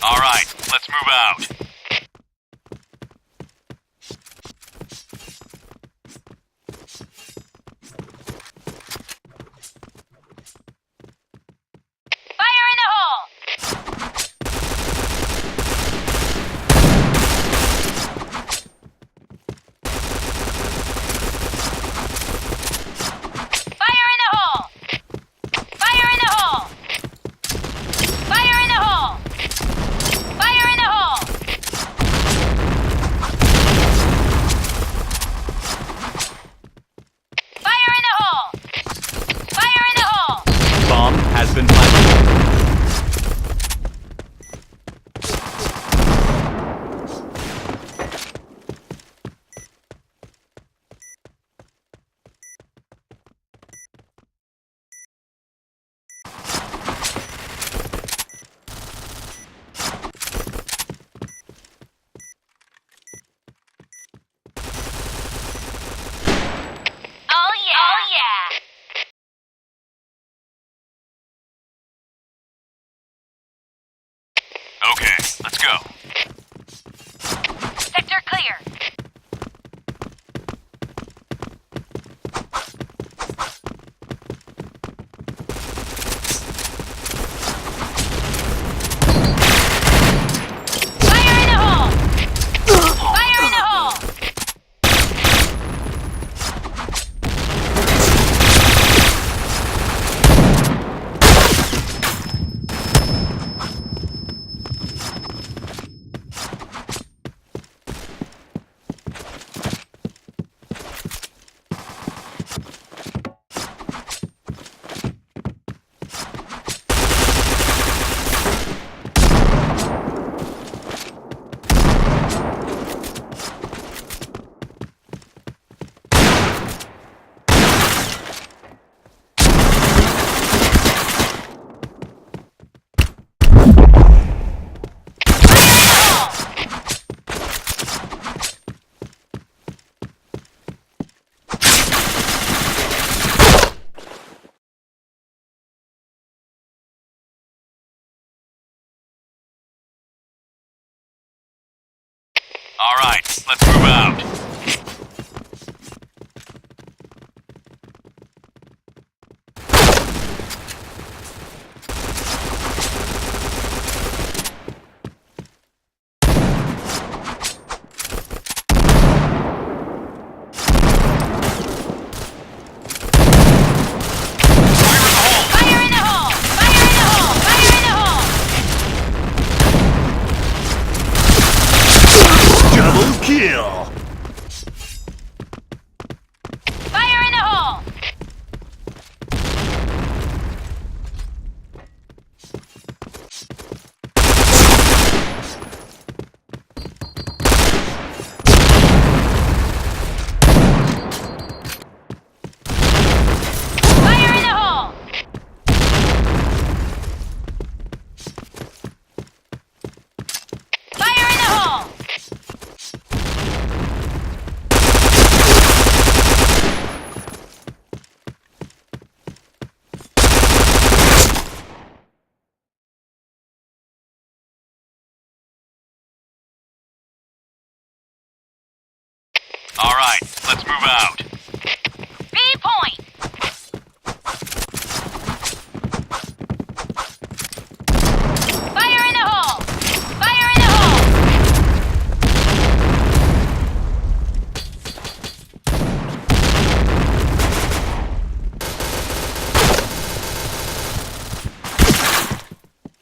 All right, let's move out. Fire in the hole! Fire in the hole! Fire in the hole! Fire in the hole! Fire in the hole! Fire in the hole! Fire in the hole! Bomb has been planted. Oh yeah! Oh yeah! Okay, let's go. Sector clear. Fire in the hole! Fire in the hole! All right, let's move out. Fire in the hole! Fire in the hole! Fire in the hole! Double kill! Fire in the hole! Fire in the hole! Fire in the hole! All right, let's move out. B point! Fire in the hole! Fire in the hole!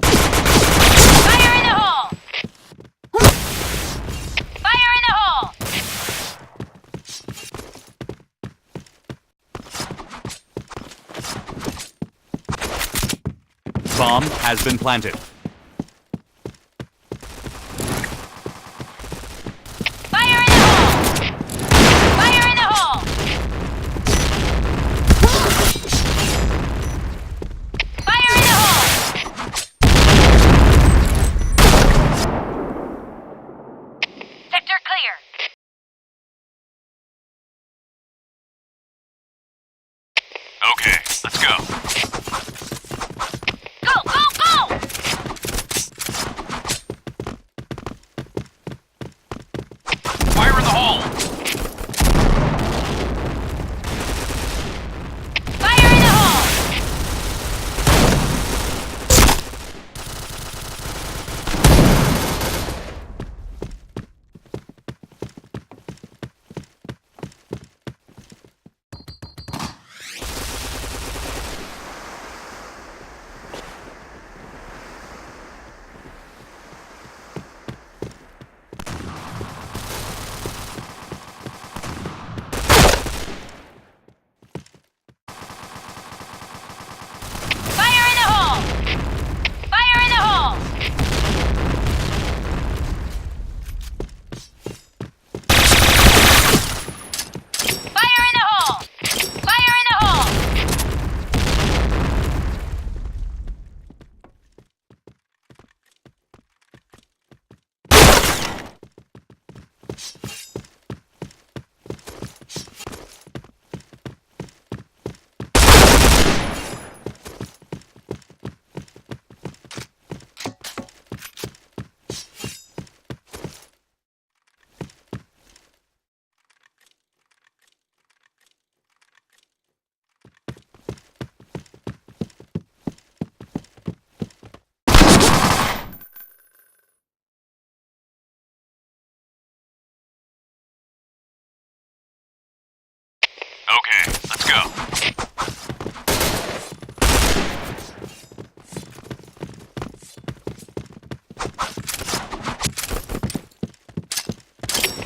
Fire in the hole! Fire in the hole! Bomb has been planted. Fire in the hole! Fire in the hole! Fire in the hole! Sector clear. Okay, let's go. Go, go, go! in the hole! Fire in the hole! Fire in the hole! Fire in the hole! Fire in the hole! Fire in the hole! Okay, let's go.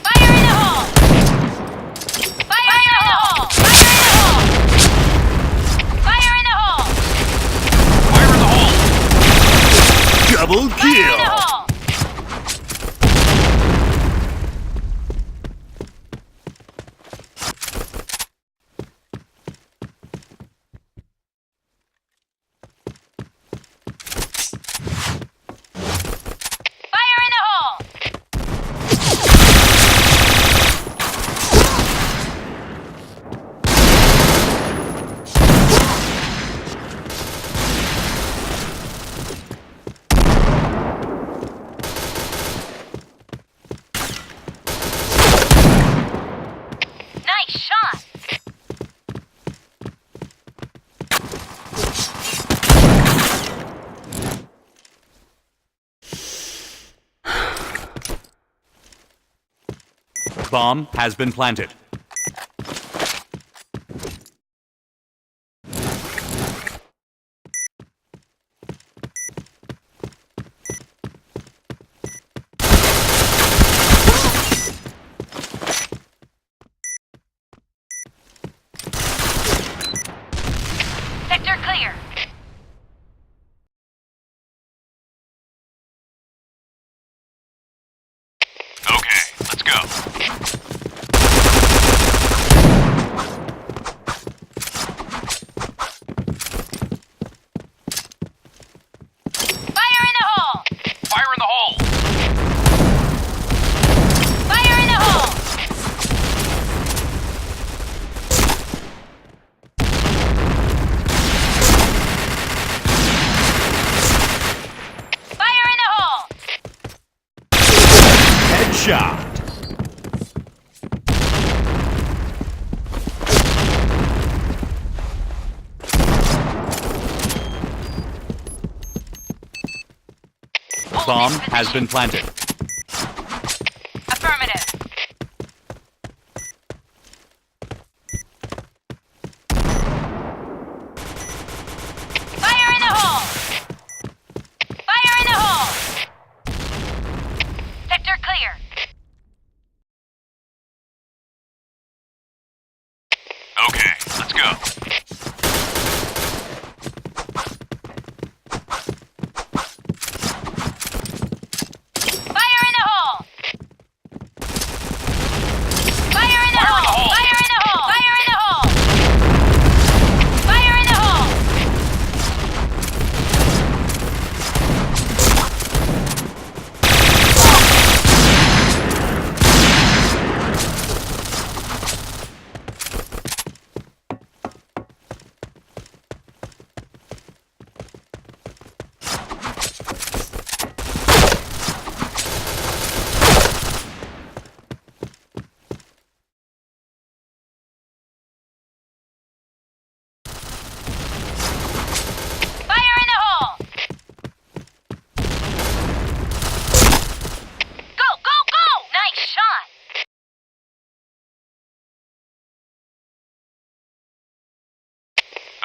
Fire in the hole! Fire in the hole! Fire in the hole! Fire in the hole! Double Fire in the kill. hole! Fire in the hole! Nice shot! Bomb has been planted. Sector clear. Okay, let's go. Fire in the hole! Fire in the hole! Fire in the hole! Fire in the hole! Headshot. Bomb has been planted. Affirmative. Fire in the hole! Fire in the hole! Sector clear. Okay, let's go. Fire in the hole! Fire in the hole! Fire in the hole! Fire in the hole! Fire in the hole!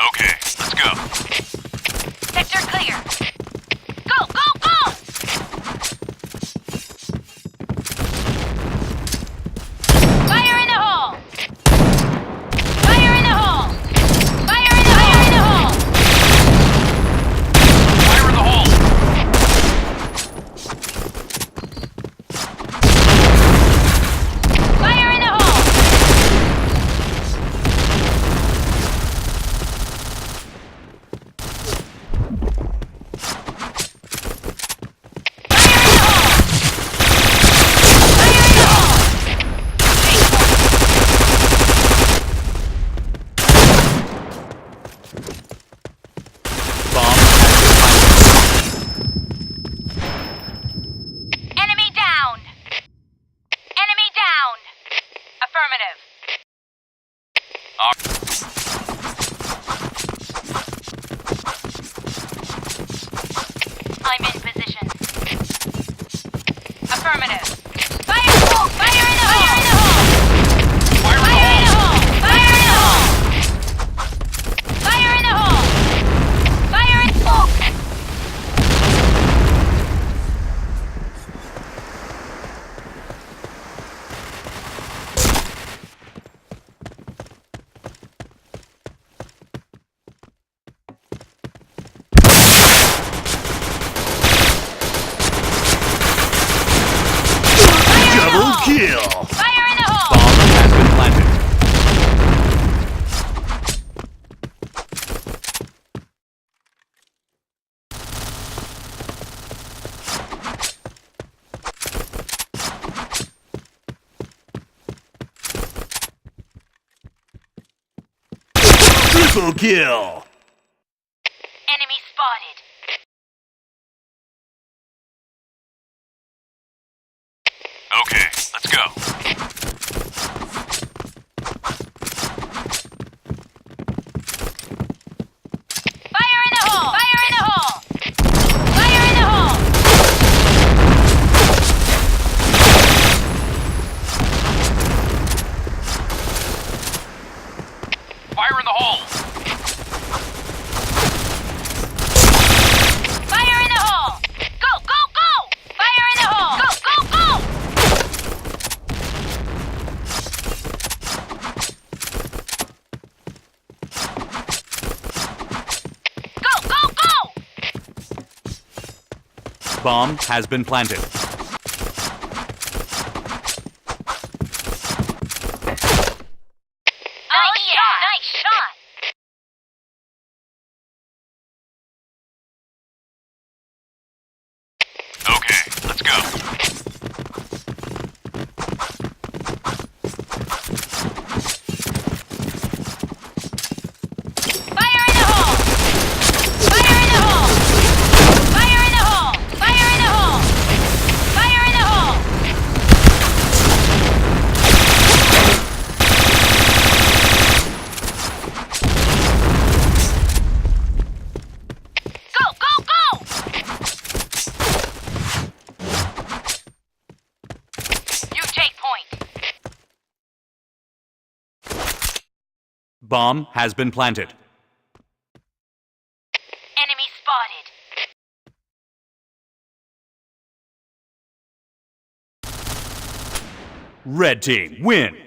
Okay, let's go. Sector clear. Go, go, go! Fire in the hole! Fire in the hole! Fire in the hole! Fire in the hole! Fire in the hole! Bomb has Enemy down! Enemy down! Affirmative. I'm in position. Affirmative. Fire! Fire in the hole! Fire in the hole! Fire in the hole! Fire in the hole! Fire in smoke! Double kill. Fire in the hole! Bomb has been planted. Triple kill. Enemy spotted. Okay, let's go. Fire in the hole! Fire in the hole! Fire in the hole! Fire in the hole! Fire in the hole! Go, go, go! Fire in the hole! Go, go, go! Go, go, go! Bomb has been planted. Nice shot! Nice shot! Okay, let's go. Fire in the hole! Fire in the hole! Fire in the hole! Fire in the hole! Fire in the hole! Go, go, go! You take point. Bomb has been planted. Enemy spotted. Red team win.